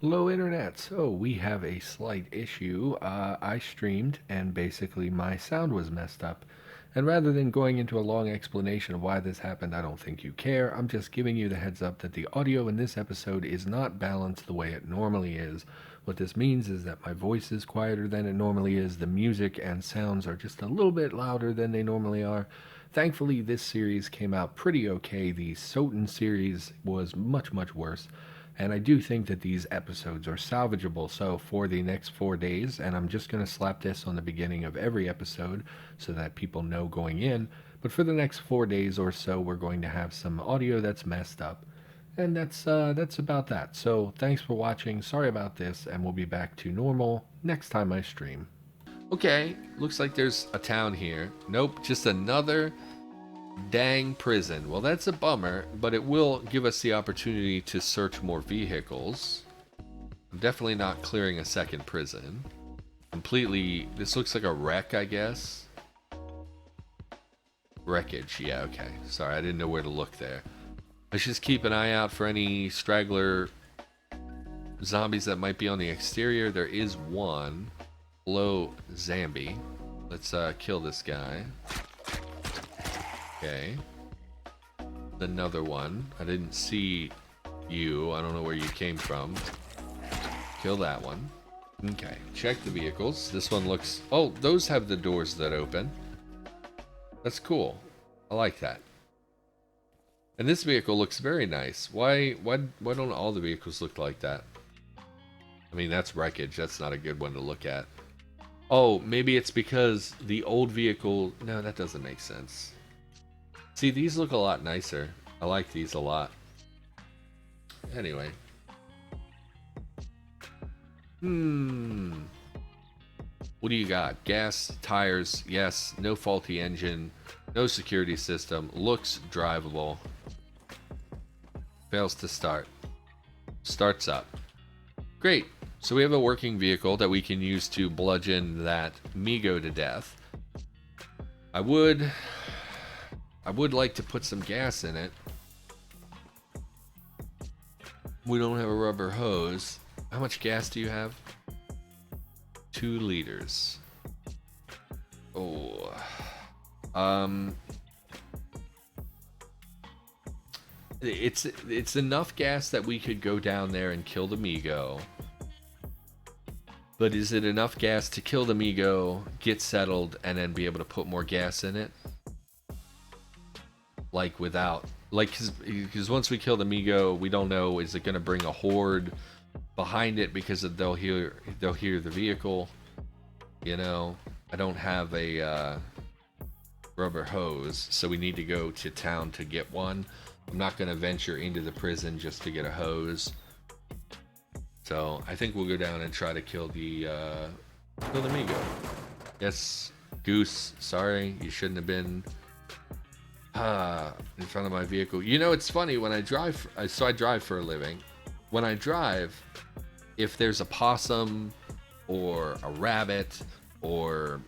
Hello, Internet. So we have a slight issue. I streamed and basically my sound was messed up. And rather than going into a long explanation of why this happened, I don't think you care. I'm just giving you the heads up that the audio in this episode is not balanced the way it normally is. What this means is that my voice is quieter than it normally is. The music and sounds are just a little bit louder than they normally are. Thankfully, this series came out pretty okay. The Soten series was much, much worse. And I do think that these episodes are salvageable. So for the next 4 days, and I'm just going to slap this on the beginning of every episode so that people know going in. But for the next 4 days or so, we're going to have some audio that's messed up. And that's about that. So thanks for watching. Sorry about this, and we'll be back to normal next time I stream. Okay, looks like there's a town here. Nope, just another dang prison. Well, that's a bummer, but it will give us the opportunity to search more vehicles. I'm definitely not clearing a second prison. Completely, this looks like a wreck, I guess. Wreckage, yeah, okay. Sorry, I didn't know where to look there. Let's just keep an eye out for any straggler zombies that might be on the exterior. There is one. Hello, Zambi. Let's kill this guy. Okay. Another one. I didn't see you. I don't know where you came from. Kill that one. Okay. Check the vehicles. This one looks... Oh, those have the doors that open. That's cool. I like that. And this vehicle looks very nice. Why don't all the vehicles look like that? I mean, that's wreckage. That's not a good one to look at. Oh, maybe it's because the old vehicle... No, that doesn't make sense. See, these look a lot nicer. I like these a lot. Anyway. What do you got? Gas, tires, yes. No faulty engine. No security system. Looks drivable. Fails to start. Starts up. Great. So we have a working vehicle that we can use to bludgeon that Migo to death. I would like to put some gas in it. We don't have a rubber hose. How much gas do you have? 2 liters. Oh. It's enough gas that we could go down there and kill the Migo. But is it enough gas to kill the Migo, get settled, and then be able to put more gas in it? Like without, like, because once we kill the Migo, we don't know, is it going to bring a horde behind it because they'll hear the vehicle. You know, I don't have a rubber hose, so we need to go to town to get one. I'm not going to venture into the prison just to get a hose. So I think we'll go down and try to kill the Migo. Yes, Goose. Sorry, you shouldn't have been in front of my vehicle. You know, it's funny when I drive. So I drive for a living. When I drive, if there's a possum or a rabbit or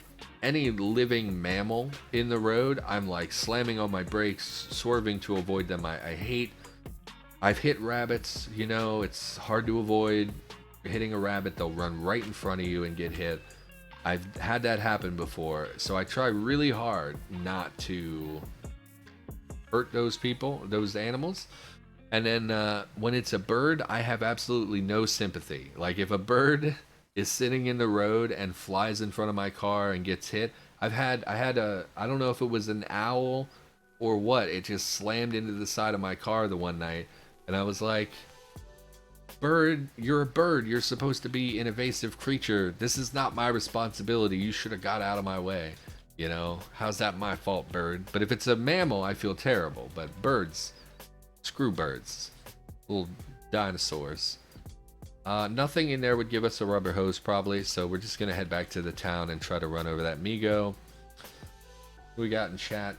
any living mammal in the road, I'm like slamming on my brakes, swerving to avoid them. I've hit rabbits, you know, it's hard to avoid hitting a rabbit. They'll run right in front of you and get hit. I've had that happen before, so I try really hard not to hurt those people, those animals. And then when it's a bird, I have absolutely no sympathy. Like if a bird is sitting in the road and flies in front of my car and gets hit, I had I don't know if it was an owl or what, it just slammed into the side of my car the one night. And I was like, bird, you're a bird. You're supposed to be an invasive creature. This is not my responsibility. You should have got out of my way. You know, how's that my fault, bird? But if it's a mammal, I feel terrible. But birds, screw birds. Little dinosaurs. Nothing in there would give us a rubber hose probably. So we're just going to head back to the town and try to run over that Migo. What we got in chat?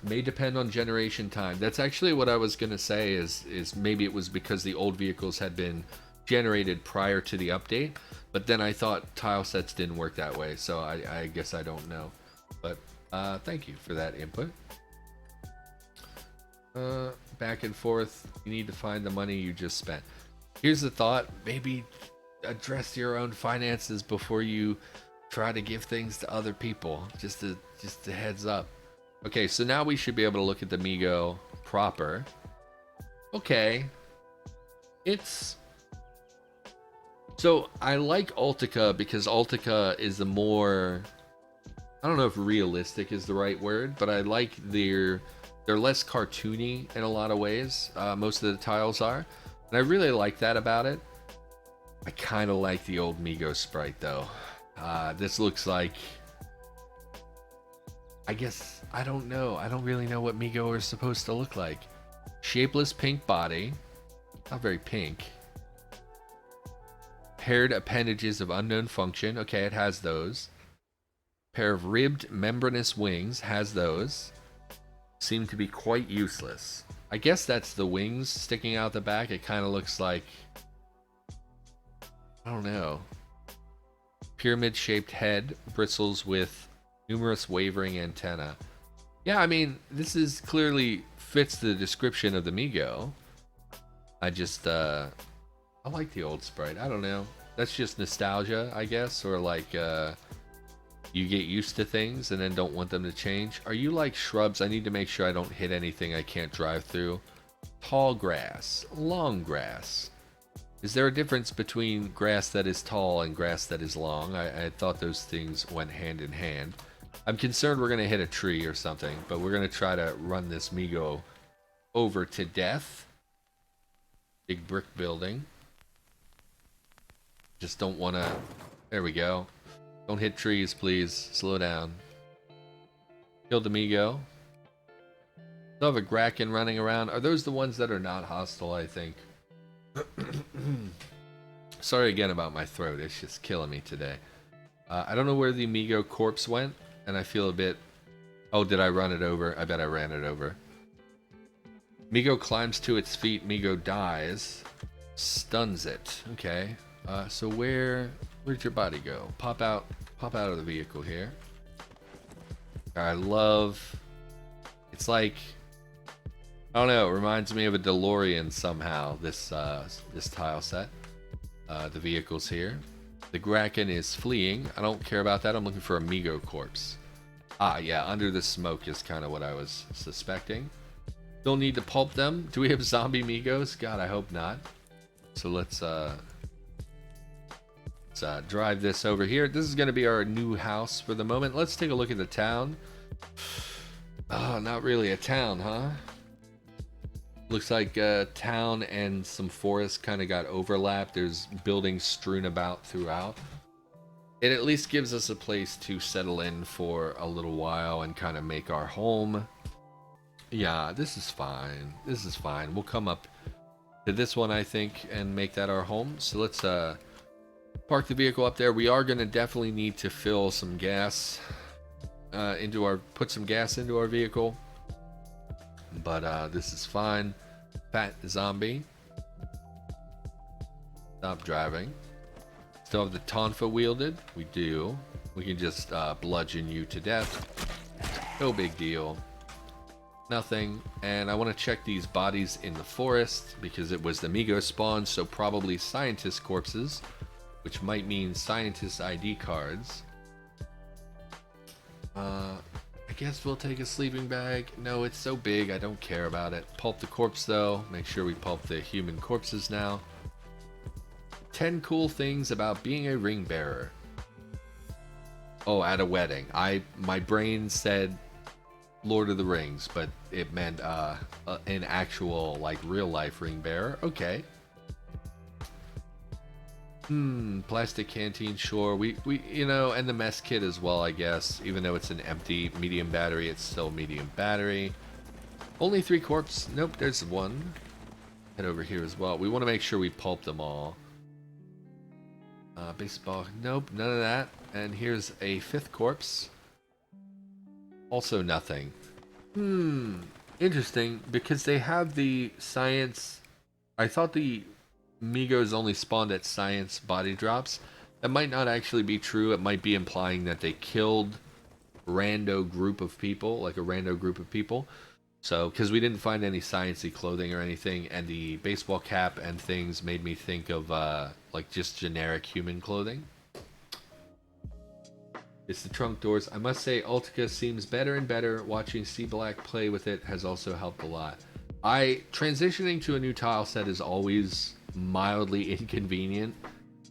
May depend on generation time. That's actually what I was gonna say, is maybe it was because the old vehicles had been generated prior to the update, but then I thought tile sets didn't work that way, so I guess I don't know. But thank you for that input. Back and forth, you need to find the money you just spent. Here's the thought: maybe address your own finances before you try to give things to other people. Just a heads up. Okay, so now we should be able to look at the Migo proper. Okay, it's so I like Altica because Altica is a more, I don't know if realistic is the right word, but I like they're less cartoony in a lot of ways. Most of the tiles are, and I really like that about it. I kind of like the old Migo sprite though. This looks like, I guess, I don't know. I don't really know what Migo are supposed to look like. Shapeless pink body, not very pink. Paired appendages of unknown function. Okay, it has those. Pair of ribbed membranous wings, has those. Seem to be quite useless. I guess that's the wings sticking out the back. It kind of looks like, I don't know. Pyramid shaped head, bristles with numerous wavering antenna. Yeah, I mean, this is clearly fits the description of the Migo. I just I like the old sprite. I don't know. That's just nostalgia, I guess, or like you get used to things and then don't want them to change. Are you like shrubs? I need to make sure I don't hit anything I can't drive through. Tall grass, long grass. Is there a difference between grass that is tall and grass that is long? I thought those things went hand in hand. I'm concerned we're going to hit a tree or something, but we're going to try to run this Migo over to death. Big brick building. Just don't want to... There we go. Don't hit trees, please. Slow down. Killed the Migo. Still have a Kraken running around. Are those the ones that are not hostile, I think? Sorry again about my throat. It's just killing me today. I don't know where the Migo corpse went, and I feel a bit... Oh, did I run it over? I bet I ran it over. Migo climbs to its feet. Migo dies. Stuns it. Okay. So where'd your body go? Pop out of the vehicle here. I love... It's like... I don't know, it reminds me of a DeLorean somehow, this tile set. The vehicle's here. The Kraken is fleeing. I don't care about that. I'm looking for a Migo corpse. Ah, yeah, under the smoke is kind of what I was suspecting. Still need to pulp them. Do we have zombie Migos? God, I hope not. So let's drive this over here. This is going to be our new house for the moment. Let's take a look at the town. Oh, not really a town, huh? Looks like town and some forest kind of got overlapped. There's buildings strewn about throughout. It at least gives us a place to settle in for a little while and kind of make our home. Yeah, this is fine. This is fine. We'll come up to this one, I think, and make that our home. So let's park the vehicle up there. We are going to definitely need to fill some gas put some gas into our vehicle. But this is fine. Fat zombie. Stop driving. Still have the Tonfa wielded? We do. We can just bludgeon you to death. No big deal. Nothing. And I want to check these bodies in the forest because it was the Migo spawn, so probably scientist corpses, which might mean scientist ID cards. I guess we'll take a sleeping bag. No, it's so big, I don't care about it. Pulp the corpse though. Make sure we pulp the human corpses now. 10 cool things about being a ring bearer. Oh, at a wedding. My brain said Lord of the Rings, but it meant an actual, like, real life ring bearer. Okay. Plastic canteen, sure. We you know, and the mess kit as well, I guess. Even though it's an empty medium battery, it's still medium battery. Only 3 corpses. Nope, there's one. Head over here as well. We want to make sure we pulp them all. Baseball. Nope, none of that. And here's a 5th corpse. Also nothing. Interesting, because they have the science... I thought the Migos only spawned at science body drops. That might not actually be true. It might be implying that they killed a rando group of people, like a rando group of people. So, because we didn't find any sciencey clothing or anything, and the baseball cap and things made me think of like just generic human clothing. It's the trunk doors. I must say, Ultica seems better and better. Watching C Black play with it has also helped a lot. Transitioning to a new tile set is always mildly inconvenient,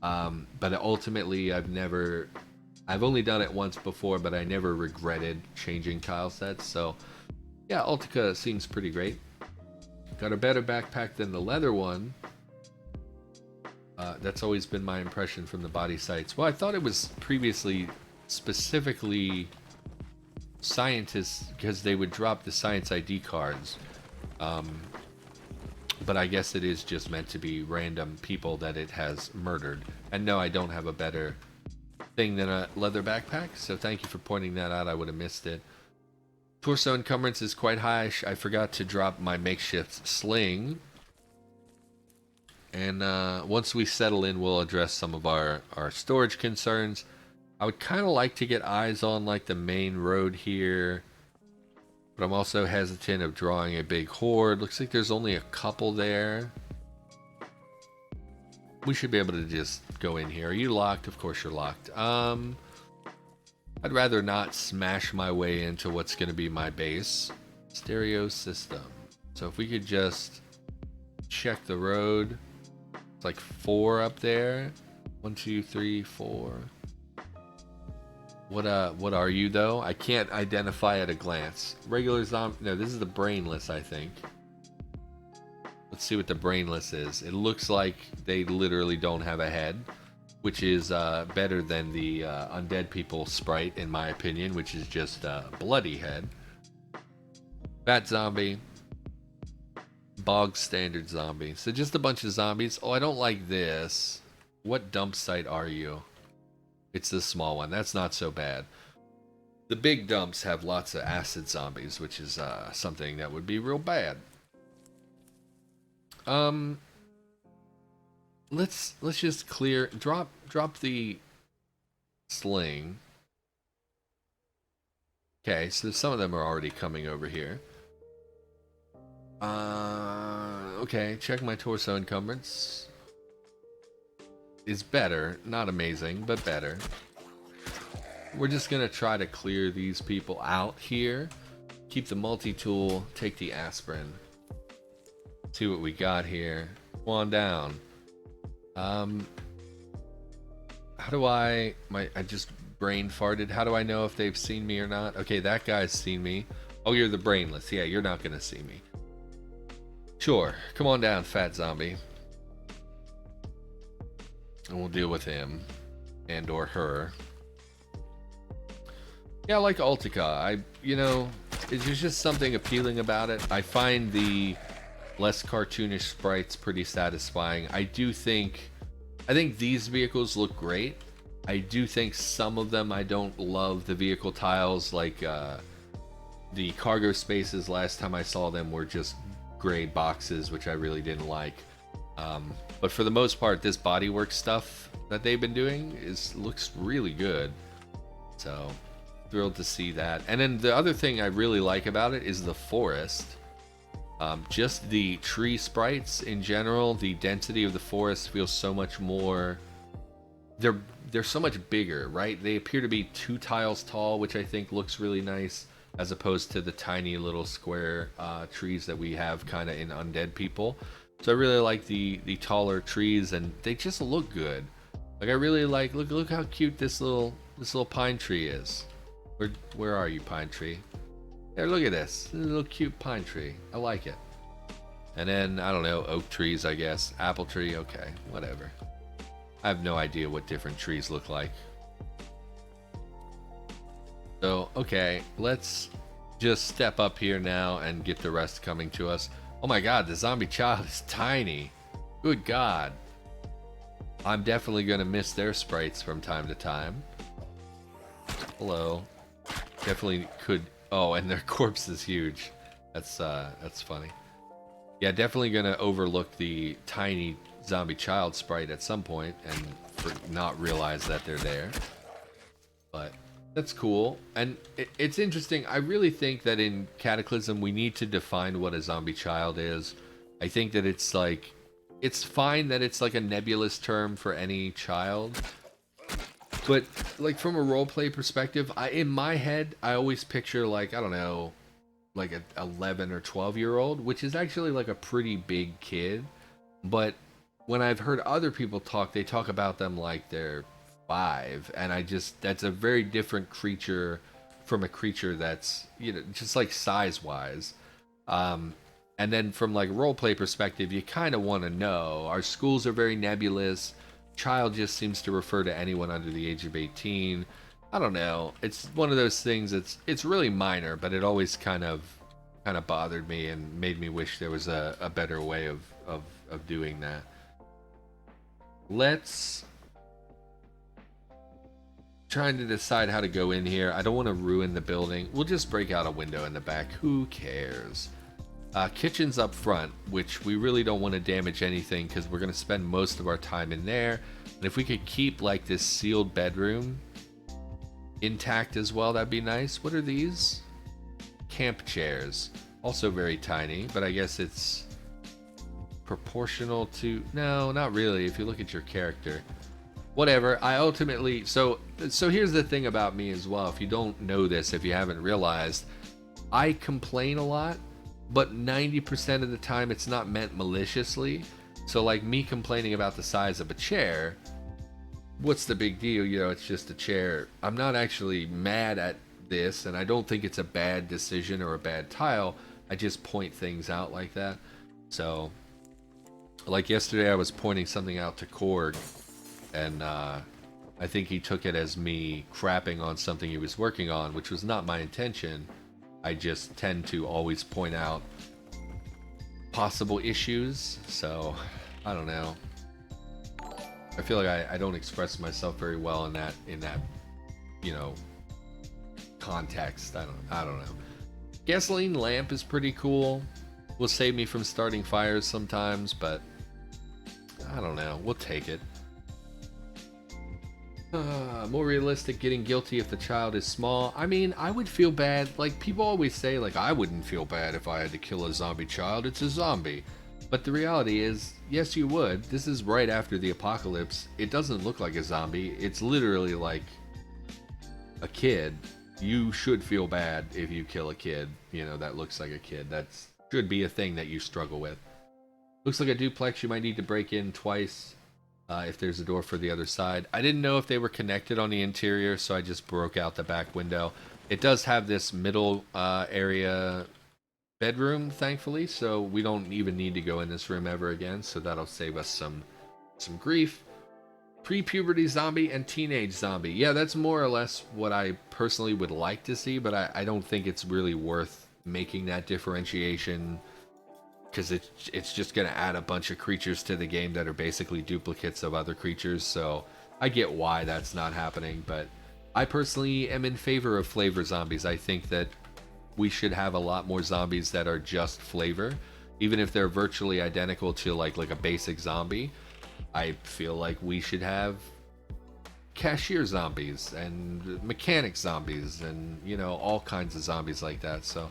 but ultimately I've only done it once before, but I never regretted changing tile sets. So yeah, Ultica seems pretty great. Got a better backpack than the leather one. That's always been my impression from the body sites. Well, I thought it was previously specifically scientists because they would drop the science ID cards. But I guess it is just meant to be random people that it has murdered. And no, I don't have a better thing than a leather backpack, so thank you for pointing that out. I would have missed it. Torso encumbrance is quite high. I forgot to drop my makeshift sling. And once we settle in, we'll address some of our storage concerns. I would kind of like to get eyes on like the main road here, but I'm also hesitant of drawing a big horde. Looks like there's only a couple there. We should be able to just go in here. Are you locked? Of course you're locked. I'd rather not smash my way into what's going to be my base. Stereo system. So if we could just check the road. It's like 4 up there. 1, 2, 3, 4. What are you though? I can't identify at a glance. Regular zombie. No, this is the brainless, I think. Let's see what the brainless is. It looks like they literally don't have a head, which is better than the undead people sprite, in my opinion, which is just a bloody head. Fat zombie. Bog standard zombie. So just a bunch of zombies. Oh, I don't like this. What dump site are you? It's the small one. That's not so bad. The big dumps have lots of acid zombies, which is something that would be real bad. Let's just clear. Drop the sling. Okay, so some of them are already coming over here. Okay, check my torso encumbrance. Is better, not amazing, but better. We're just gonna try to clear these people out here. Keep the multi-tool, take the aspirin. See what we got here. Come on down. How do I just brain farted. How do I know if they've seen me or not? Okay, that guy's seen me. Oh, you're the brainless. Yeah, you're not gonna see me. Sure, come on down, fat zombie. And we'll deal with him. And or her. Yeah, I like Ultica. There's just something appealing about it. I find the less cartoonish sprites pretty satisfying. I think these vehicles look great. I do think some of them I don't love the vehicle tiles, like the cargo spaces last time I saw them were just gray boxes, which I really didn't like. But for the most part, this bodywork stuff that they've been doing looks really good. So thrilled to see that. And then the other thing I really like about it is the forest. Just the tree sprites in general, the density of the forest feels so much more. They're so much bigger, right? They appear to be 2 tiles tall, which I think looks really nice, as opposed to the tiny little square trees that we have kind of in Undead People. So I really like the taller trees, and they just look good. Like I really like. Look how cute this little pine tree is. Where are you, pine tree? There, look at this little cute pine tree. I like it. And then I don't know, oak trees, I guess. Apple tree, okay, whatever. I have no idea what different trees look like. So, okay, let's just step up here now and get the rest coming to us. Oh my god, the zombie child is tiny. Good god. I'm definitely going to miss their sprites from time to time. Hello. Definitely could... Oh, and their corpse is huge. That's funny. Yeah, definitely going to overlook the tiny zombie child sprite at some point and not realize that they're there. But That's cool. And it's interesting. I really think that in Cataclysm, we need to define what a zombie child is. I think that it's like, it's fine that it's like a nebulous term for any child. But like from a roleplay perspective, in my head, I always picture like, I don't know, like a 11 or 12-year-old, which is actually like a pretty big kid. But when I've heard other people talk, they talk about them like they're 5, and that's a very different creature from a creature that's, you know, just like size wise. And then from like a roleplay perspective, you kind of want to know. Our schools are very nebulous. Child just seems to refer to anyone under the age of 18. I don't know. It's one of those things. It's really minor, but it always kind of bothered me and made me wish there was a better way of doing that. Let's trying to decide how to go in here. I don't want to ruin the building. We'll just break out a window in the back. Who cares? Kitchen's up front, which we really don't want to damage anything because we're going to spend most of our time in there. And if we could keep like this sealed bedroom intact as well, that'd be nice. What are these? Camp chairs. Also very tiny, but I guess it's proportional to... No, not really, if you look at your character. Whatever, I ultimately... So here's the thing about me as well. If you don't know this, if you haven't realized, I complain a lot, but 90% of the time it's not meant maliciously. So like me complaining about the size of a chair, what's the big deal? You know, it's just a chair. I'm not actually mad at this, and I don't think it's a bad decision or a bad tile. I just point things out like that. So like yesterday I was pointing something out to Korg, and I think he took it as me crapping on something he was working on, which was not my intention. I just tend to always point out possible issues, so I don't know. I feel like I don't express myself very well in that you know, context. I don't know. Gasoline lamp is pretty cool. Will save me from starting fires sometimes, but I don't know. We'll take it. More realistic, getting guilty if the child is small. I mean, I would feel bad. Like, people always say, like, I wouldn't feel bad if I had to kill a zombie child. It's a zombie. But the reality is, yes, you would. This is right after the apocalypse. It doesn't look like a zombie. It's literally like a kid. You should feel bad if you kill a kid, you know, that looks like a kid. That should be a thing that you struggle with. Looks like a duplex. You might need to break in twice. If there's a door for the other side. I didn't know if they were connected on the interior, so I just broke out the back window. It does have this middle area bedroom, thankfully, so we don't even need to go in this room ever again, so that'll save us some grief. Pre-puberty zombie and teenage zombie. Yeah, that's more or less what I personally would like to see, but I don't think it's really worth making that differentiation, because it's just going to add a bunch of creatures to the game that are basically duplicates of other creatures. So I get why that's not happening, but I personally am in favor of flavor zombies. I think that we should have a lot more zombies that are just flavor, even if they're virtually identical to like a basic zombie. I feel like we should have cashier zombies and mechanic zombies and, you know, all kinds of zombies like that. So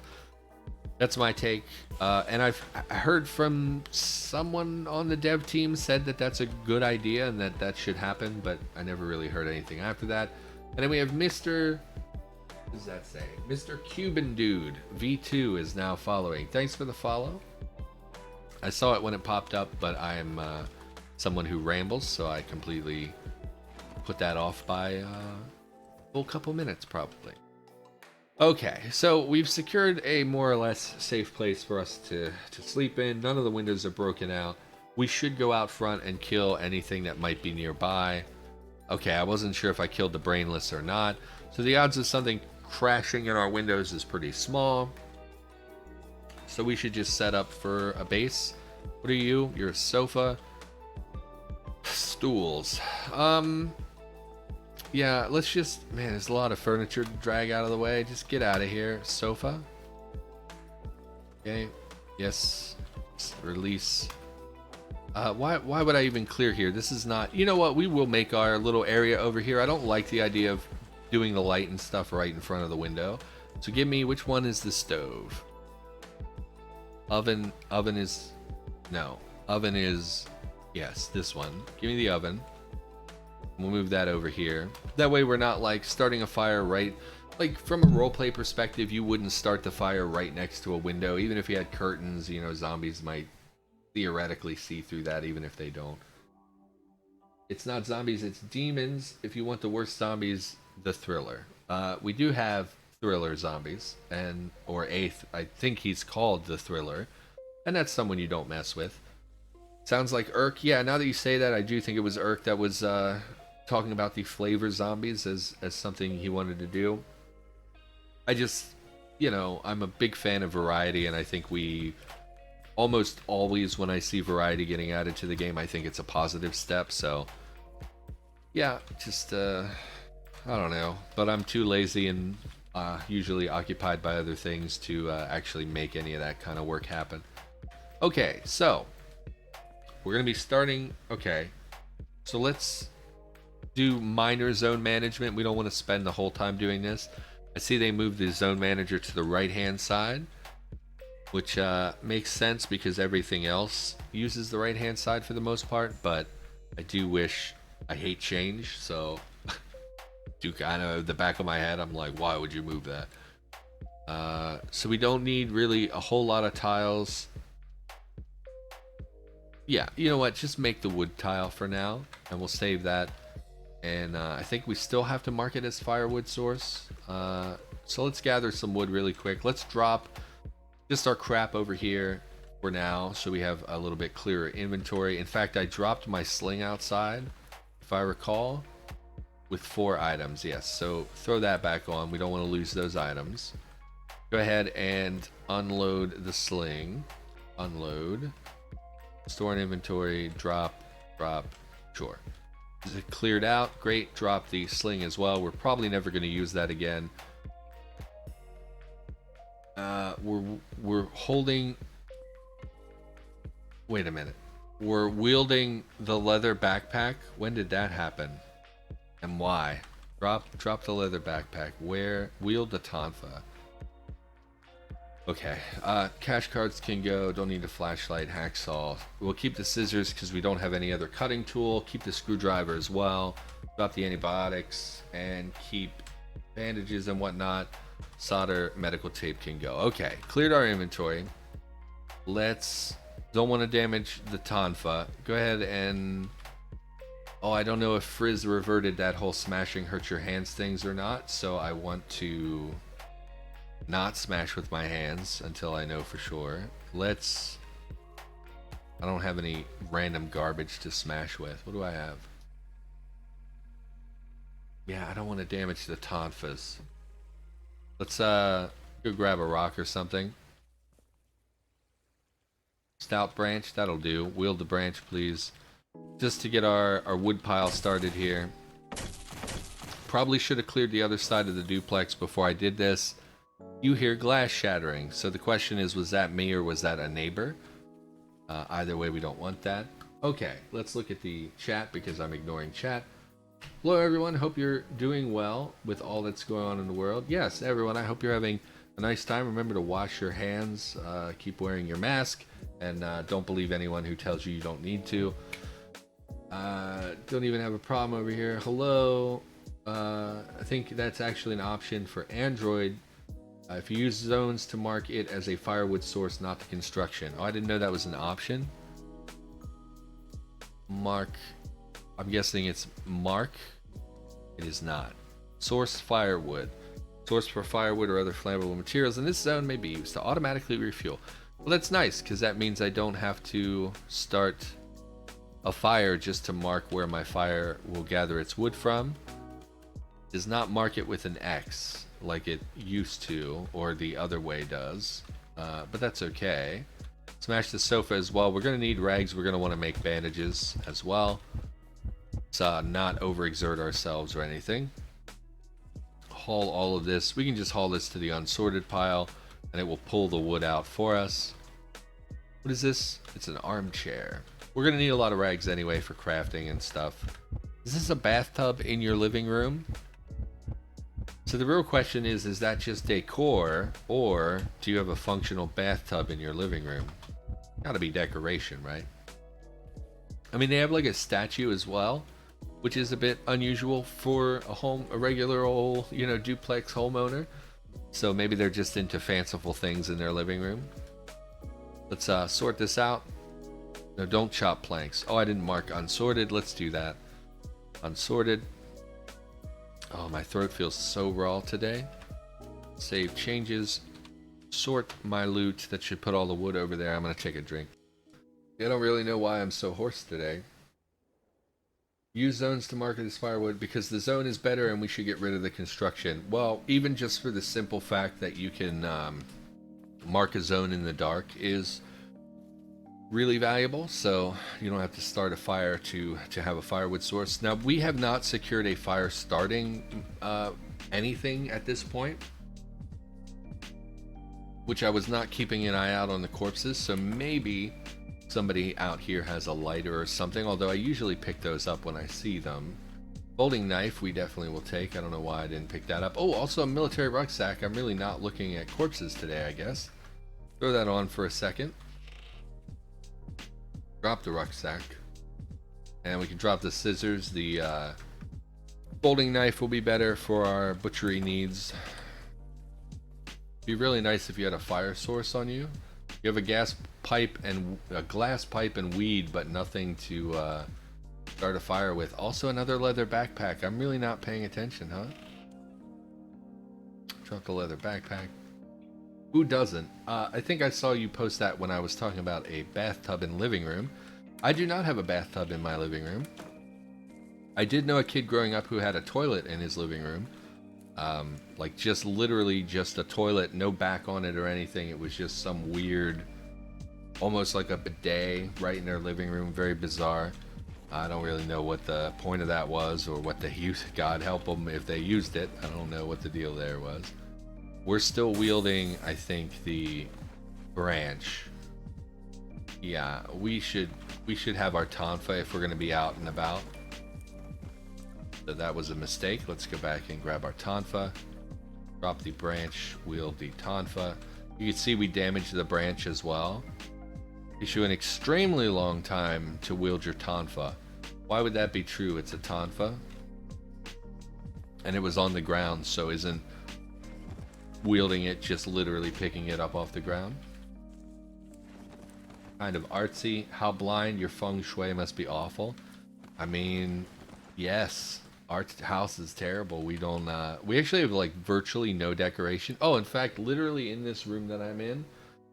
that's my take, and I've heard from someone on the dev team said that that's a good idea and that should happen, but I never really heard anything after that. And then we have Mr. What does that say? Mr. Cuban Dude V2 is now following. Thanks for the follow. I saw it when it popped up, but I'm someone who rambles, so I completely put that off by a full couple minutes probably. Okay, so we've secured a more or less safe place for us to sleep in. None of the windows are broken out. We should go out front and kill anything that might be nearby. Okay, I wasn't sure if I killed the brainless or not. So the odds of something crashing in our windows is pretty small. So we should just set up for a base. What are you? You're a sofa. Stools. Yeah, let's just... Man, there's a lot of furniture to drag out of the way. Just get out of here. Sofa. Okay. Yes. Release. Why would I even clear here? This is not... You know what? We will make our little area over here. I don't like the idea of doing the light and stuff right in front of the window. So give me, which one is the stove? Oven is, no. Oven is, yes, this one. Give me the oven. We'll move that over here. That way we're not like starting a fire right, like from a roleplay perspective, you wouldn't start the fire right next to a window. Even if you had curtains, you know, zombies might theoretically see through that even if they don't. It's not zombies, it's demons. If you want the worst zombies, the Thriller. We do have Thriller zombies, and I think he's called the Thriller, and that's someone you don't mess with. Sounds like Irk. Yeah, now that you say that, I do think it was Irk that was talking about the flavor zombies as something he wanted to do. I just, you know, I'm a big fan of variety, and I think we almost always, when I see variety getting added to the game, I think it's a positive step. So yeah, just I don't know, but I'm too lazy and usually occupied by other things to actually make any of that kind of work happen. Okay, so we're gonna be starting. Okay, so let's do minor zone management. We don't want to spend the whole time doing this. I see they moved the zone manager to the right hand side, which makes sense because everything else uses the right hand side for the most part, but I do wish, I hate change, so do kind of the back of my head, I'm like, why would you move that? So we don't need really a whole lot of tiles. Yeah, you know what, just make the wood tile for now, and we'll save that. And I think we still have to mark it as firewood source. So let's gather some wood really quick. Let's drop just our crap over here for now, so we have a little bit clearer inventory. In fact, I dropped my sling outside, if I recall, with 4 items. Yes, so throw that back on. We don't want to lose those items. Go ahead and unload the sling. Unload. Store in inventory. Drop. Sure. Is it cleared out? Great. Drop the sling as well. We're probably never going to use that again. We're holding. Wait a minute. We're wielding the leather backpack. When did that happen? And why? Drop the leather backpack. Where? Wield the tonfa. Okay. Cash cards can go. Don't need a flashlight. Hacksaw. We'll keep the scissors because we don't have any other cutting tool. Keep the screwdriver as well. Drop the antibiotics and keep bandages and whatnot. Solder, medical tape can go. Okay, cleared our inventory. Don't want to damage the tonfa. Go ahead and, I don't know if Frizz reverted that whole smashing hurt your hands things or not, so I want to not smash with my hands until I know for sure. I don't have any random garbage to smash with. What do I have? Yeah, I don't want to damage the tonfas. Let's go grab a rock or something. Stout branch, that'll do. Wield the branch, please. Just to get our wood pile started here. Probably should have cleared the other side of the duplex before I did this. You hear glass shattering. So the question is, was that me or was that a neighbor? Either way, we don't want that. Okay, let's look at the chat because I'm ignoring chat. Hello everyone, hope you're doing well with all that's going on in the world. Yes, everyone, I hope you're having a nice time. Remember to wash your hands, keep wearing your mask, and don't believe anyone who tells you don't need to. Don't even have a problem over here. Hello. I think that's actually an option for Android. If you use zones to mark it as a firewood source, not the construction. Oh, I didn't know that was an option. Mark. I'm guessing it's mark. It is not. Source firewood. Source for firewood or other flammable materials in this zone may be used to automatically refuel. Well, that's nice because that means I don't have to start a fire just to mark where my fire will gather its wood from. It does not mark it with an X like it used to, or the other way does, but that's okay. Smash the sofa as well. We're going to need rags. We're going to want to make bandages as well. Let's not overexert ourselves or anything. Haul all of this. We can just haul this to the unsorted pile and it will pull the wood out for us. What is this? It's an armchair. We're going to need a lot of rags anyway for crafting and stuff. Is this a bathtub in your living room? So the real question is that just decor, or do you have a functional bathtub in your living room? Gotta be decoration, right? I mean, they have like a statue as well, which is a bit unusual for a regular old, duplex homeowner. So maybe they're just into fanciful things in their living room. Let's sort this out. No, don't chop planks. Oh, I didn't mark unsorted. Let's do that. Unsorted. Oh, my throat feels so raw today. Save changes. Sort my loot. That should put all the wood over there. I'm going to take a drink. I don't really know why I'm so hoarse today. Use zones to market as firewood because the zone is better and we should get rid of the construction. Well, even just for the simple fact that you can mark a zone in the dark is really valuable, so you don't have to start a fire to have a firewood source. Now, we have not secured a fire starting anything at this point, which I was not keeping an eye out on the corpses, so maybe somebody out here has a lighter or something, although I usually pick those up when I see them. Folding knife we definitely will take. I don't know why I didn't pick that up. Oh, also a military rucksack. I'm really not looking at corpses today, I guess. Throw that on for a second. Drop the rucksack. And we can drop the scissors. The folding knife will be better for our butchery needs. Be really nice if you had a fire source on you. You have a gas pipe and a glass pipe and weed, but nothing to start a fire with. Also another leather backpack. I'm really not paying attention, huh? Drop the leather backpack. Who doesn't? I think I saw you post that when I was talking about a bathtub in living room. I do not have a bathtub in my living room. I did know a kid growing up who had a toilet in his living room. Like just literally just a toilet, no back on it or anything. It was just some weird, almost like a bidet right in their living room. Very bizarre. I don't really know what the point of that was or what they used. God help them if they used it. I don't know what the deal there was. We're still wielding, I think, the branch. Yeah, we should have our tonfa if we're going to be out and about. So that was a mistake. Let's go back and grab our tonfa. Drop the branch, wield the tonfa. You can see we damaged the branch as well. Takes you an extremely long time to wield your tonfa. Why would that be true? It's a tonfa. And it was on the ground, so isn't wielding it just literally picking it up off the ground? Kind of artsy. How blind, your feng shui must be awful. I mean, yes, our house is terrible. We don't we actually have like virtually no decoration. Oh, in fact, literally in this room that I'm in,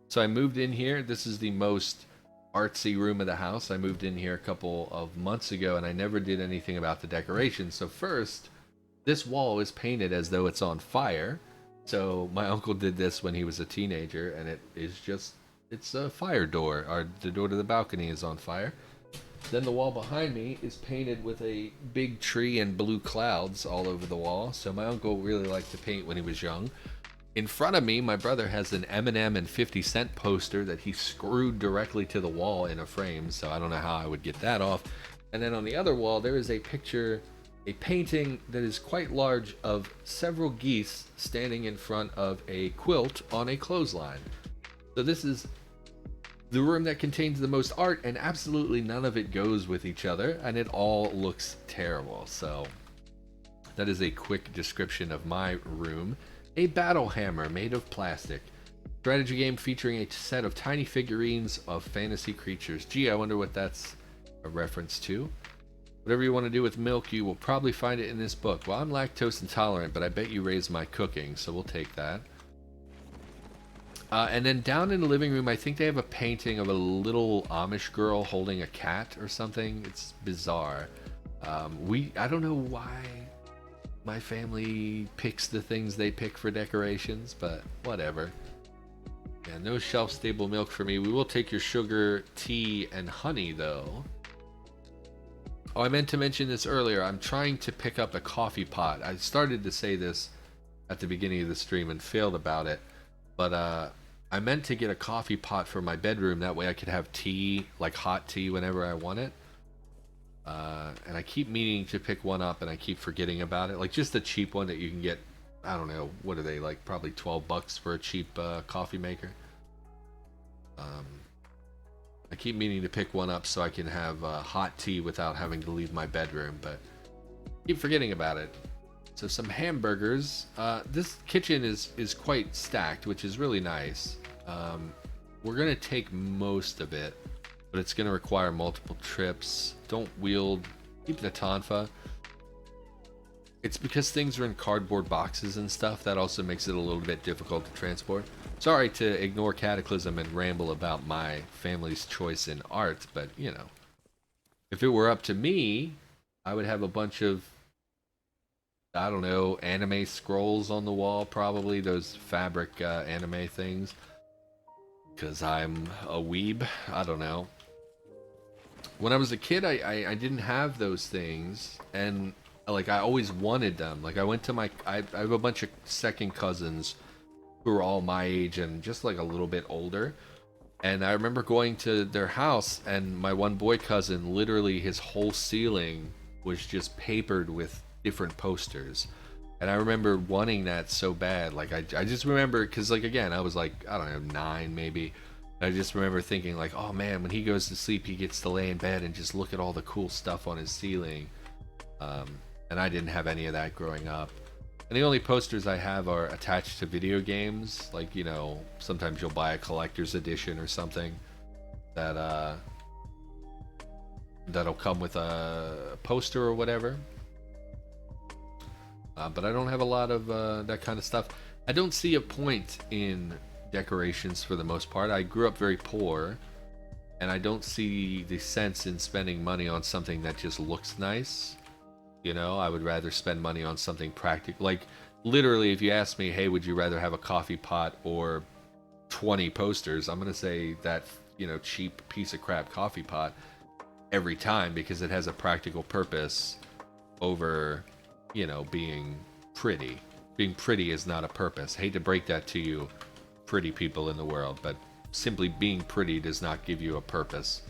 so I moved in here. This is the most artsy room of the house. I moved in here a couple of months ago and I never did anything about the decoration. So first, this wall is painted as though it's on fire. So my uncle did this when he was a teenager, and it is just, it's a fire door. The door to the balcony is on fire. Then the wall behind me is painted with a big tree and blue clouds all over the wall. So my uncle really liked to paint when he was young. In front of me, my brother has an Eminem and 50 Cent poster that he screwed directly to the wall in a frame. So I don't know how I would get that off. And then on the other wall, there is a picture, a painting that is quite large of several geese standing in front of a quilt on a clothesline. So this is the room that contains the most art, and absolutely none of it goes with each other, and it all looks terrible. So that is a quick description of my room. A battle hammer made of plastic. Strategy game featuring a set of tiny figurines of fantasy creatures. Gee, I wonder what that's a reference to. Whatever you want to do with milk, you will probably find it in this book. Well, I'm lactose intolerant, but I bet you raise my cooking, so we'll take that. And then down in the living room, I think they have a painting of a little Amish girl holding a cat or something. It's bizarre. I don't know why my family picks the things they pick for decorations, but whatever. Yeah, no shelf-stable milk for me. We will take your sugar, tea, and honey, though. Oh, I meant to mention this earlier. I'm trying to pick up a coffee pot. I started to say this at the beginning of the stream and failed about it. But I meant to get a coffee pot for my bedroom. That way I could have tea, like hot tea, whenever I want it. And I keep meaning to pick one up and I keep forgetting about it. Like just a cheap one that you can get I don't know, what are they, like probably $12 for a cheap coffee maker. Um, I keep meaning to pick one up so I can have hot tea without having to leave my bedroom, but keep forgetting about it. So some hamburgers. This kitchen is quite stacked, which is really nice. We're gonna take most of it, but it's gonna require multiple trips. Don't wield. Keep the tonfa. It's because things are in cardboard boxes and stuff that also makes it a little bit difficult to transport. Sorry to ignore Cataclysm and ramble about my family's choice in art, but you know, if it were up to me, I would have a bunch of, I don't know, anime scrolls on the wall, probably those fabric anime things, because I'm a weeb. I don't know. When I was a kid, I didn't have those things, and like I always wanted them. Like I went to I have a bunch of second cousins who were all my age and just like a little bit older. And I remember going to their house, and my one boy cousin, literally his whole ceiling was just papered with different posters. And I remember wanting that so bad. Like I just remember, because like again, I was like, I don't know, 9 maybe. I just remember thinking like, oh man, when he goes to sleep, he gets to lay in bed and just look at all the cool stuff on his ceiling. And I didn't have any of that growing up. And the only posters I have are attached to video games. Like, you know, sometimes you'll buy a collector's edition or something that that'll come with a poster or whatever. But I don't have a lot of that kind of stuff. I don't see a point in decorations for the most part. I grew up very poor, and I don't see the sense in spending money on something that just looks nice. You know, I would rather spend money on something practical. Like, literally, if you ask me, hey, would you rather have a coffee pot or 20 posters? I'm going to say that, you know, cheap piece of crap coffee pot every time, because it has a practical purpose over, you know, being pretty. Being pretty is not a purpose. Hate to break that to you, pretty people in the world, but simply being pretty does not give you a purpose.